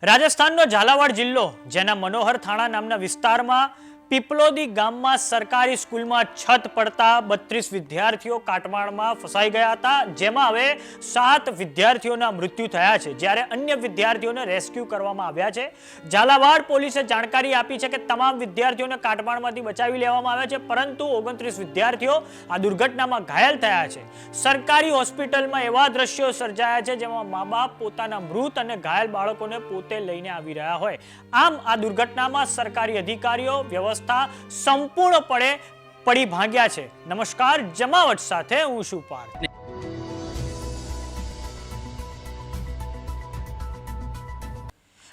રાજસ્થાનનો ઝાલાવાડ જિલ્લો જેના મનોહર થાણા નામના વિસ્તારમાં પીપલોદી ગામમાં સરકારી સ્કૂલમાં છત પડતા 32 વિદ્યાર્થીઓ કાટમાળમાં ફસાઈ ગયા હતા, જેમાં હવે 7 વિદ્યાર્થીઓના મૃત્યુ થયા છે, જ્યારે અન્ય વિદ્યાર્થીઓને રેસ્ક્યુ કરવામાં આવ્યા છે। ઝાલાવાડ પોલીસે જાણકારી આપી છે કે તમામ વિદ્યાર્થીઓને કાટમાળમાંથી બચાવી લેવામાં આવ્યા છે, પરંતુ 29 વિદ્યાર્થીઓ આ દુર્ઘટનામાં ઘાયલ થયા છે। સરકારી હોસ્પિટલમાં એવા દ્રશ્યો સર્જાયા છે જેમાં મા-બાપ પોતાના મૃત અને ઘાયલ બાળકોને પોતે લઈને આવી રહ્યા હોય। આમ આ દુર્ઘટનામાં સરકારી અધિકારીઓ વ્યવસ્થા સંપૂર્ણપણે પડી ભાંગ્યા છે। નમસ્કાર, જમાવટ સાથે હું છું પાર્થ।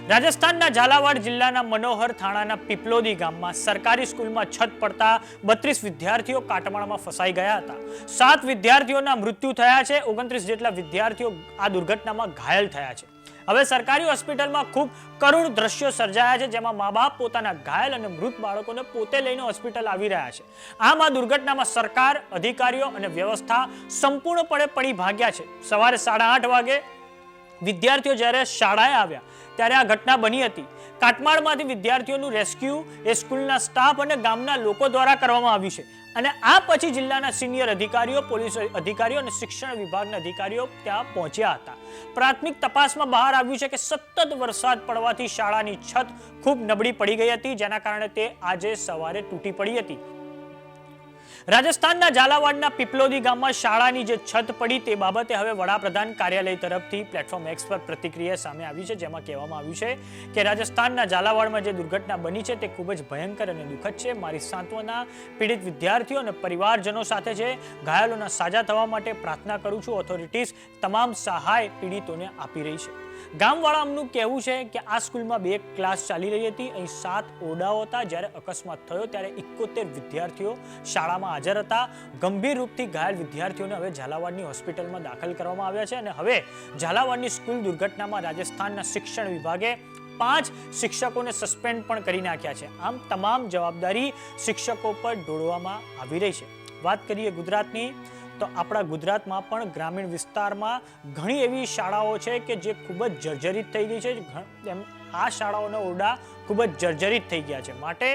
રાજસ્થાનના ઝાલાવાડ જિલ્લાના મનોહર થાણાના પીપલોદી ગામમાં સરકારી સ્કૂલમાં છત પડતા 32 વિદ્યાર્થીઓ કાટમાળમાં ફસાઈ ગયા હતા। 7 વિદ્યાર્થીઓના મૃત્યુ થયા છે, 29 જેટલા વિદ્યાર્થીઓ આ દુર્ઘટનામાં ઘાયલ થયા છે। હવે સરકારી હોસ્પિટલમાં ખૂબ કરુણ દ્રશ્યો સર્જાયા છે, જેમાં મા-બાપ પોતાના ઘાયલ અને મૃત બાળકોને પોતે લઈને હોસ્પિટલ આવી રહ્યા છે। આમ આ દુર્ઘટનામાં સરકાર, અધિકારીઓ અને વ્યવસ્થા સંપૂર્ણપણે પડી ભાગ્યા છે। સવારે 8:30 વાગે વિદ્યાર્થીઓ જ્યારે શાળાએ આવ્યા ત્યારે આ ઘટના બની હતી। કાટમાળમાંથી વિદ્યાર્થીઓનું રેસ્ક્યુ એ સ્કૂલના સ્ટાફ અને ગામના લોકો દ્વારા કરવામાં આવ્યું છે, અને આ પછી જિલ્લાના સિનિયર અધિકારીઓ, પોલીસ અધિકારીઓ અને શિક્ષણ વિભાગના અધિકારીઓ ત્યાં પહોંચ્યા હતા। પ્રાથમિક તપાસમાં બહાર આવ્યું છે કે સતત વરસાદ પડવાથી શાળાની છત ખૂબ નબળી પડી ગઈ હતી, જેના કારણે તે આજે સવારે તૂટી પડી હતી। રાજસ્થાનના ઝાલાવાડના પીપલોદી ગામમાં શાળાની જે છત પડી તે બાબતે હવે વડાપ્રધાન કાર્યાલય તરફથી પ્લેટફોર્મ એક્સ પર પ્રતિક્રિયા સામે આવી છે, જેમાં કહેવામાં આવ્યું છે કે રાજસ્થાનના ઝાલાવાડમાં જે દુર્ઘટના બની છે તે ખૂબ જ ભયંકર અને દુઃખદ છે। મારી સાંત્વના પીડિત વિદ્યાર્થીઓ અને પરિવારજનો સાથે છે। ઘાયલોના સાજા થવા માટે પ્રાર્થના કરું છું। ઓથોરિટીઝ તમામ સહાય પીડિતોને આપી રહી છે। ગામવાળાનું કહેવું છે કે આ સ્કૂલમાં 2 ક્લાસ ચાલી રહી હતી, અહીં 7 ઓરડાઓ હતા। જ્યારે અકસ્માત થયો ત્યારે 71 વિદ્યાર્થીઓ શાળામાં હાજર હતા। ગંભીર રૂપથી ઘાયલ વિદ્યાર્થીઓને હવે ઝાલાવાડની હોસ્પિટલમાં દાખલ કરવામાં આવ્યા છે, અને હવે ઝાલાવાડની સ્કૂલ દુર્ઘટનામાં રાજસ્થાનના શિક્ષણ વિભાગે 5 શિક્ષકોને સસ્પેન્ડ પણ કરી નાખ્યા છે। આમ તમામ જવાબદારી શિક્ષકો પર ઢોળવામાં આવી રહી છે। વાત કરીએ ગુજરાતની, તો આપણા ગુજરાતમાં પણ ગ્રામીણ વિસ્તારમાં ઘણી એવી શાળાઓ છે કે જે ખૂબ જ જર્જરિત થઈ ગઈ છે। આ શાળાઓના ઓરડા ખૂબ જ જર્જરિત થઈ ગયા છે, માટે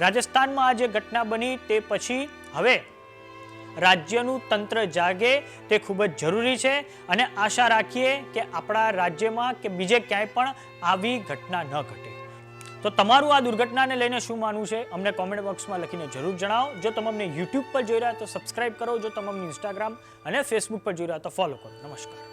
રાજસ્થાનમાં આ જે ઘટના બની તે પછી હવે રાજ્યનું તંત્ર જાગે તે ખૂબ જ જરૂરી છે, અને આશા રાખીએ કે આપણા રાજ્યમાં કે બીજે ક્યાંય પણ આવી ઘટના ન ઘટે। તો તમારું આ દુર્ઘટનાને લઈને શું માનવું છે અમને કોમેન્ટ બોક્સમાં લખીને જરૂર જણાવો। જો તમે અમને યુટ્યુબ પર જોઈ રહ્યા તો સબસ્ક્રાઇબ કરો, જો તમે અમને ઇન્સ્ટાગ્રામ અને ફેસબુક પર જોઈ રહ્યા તો ફોલો કરો। નમસ્કાર।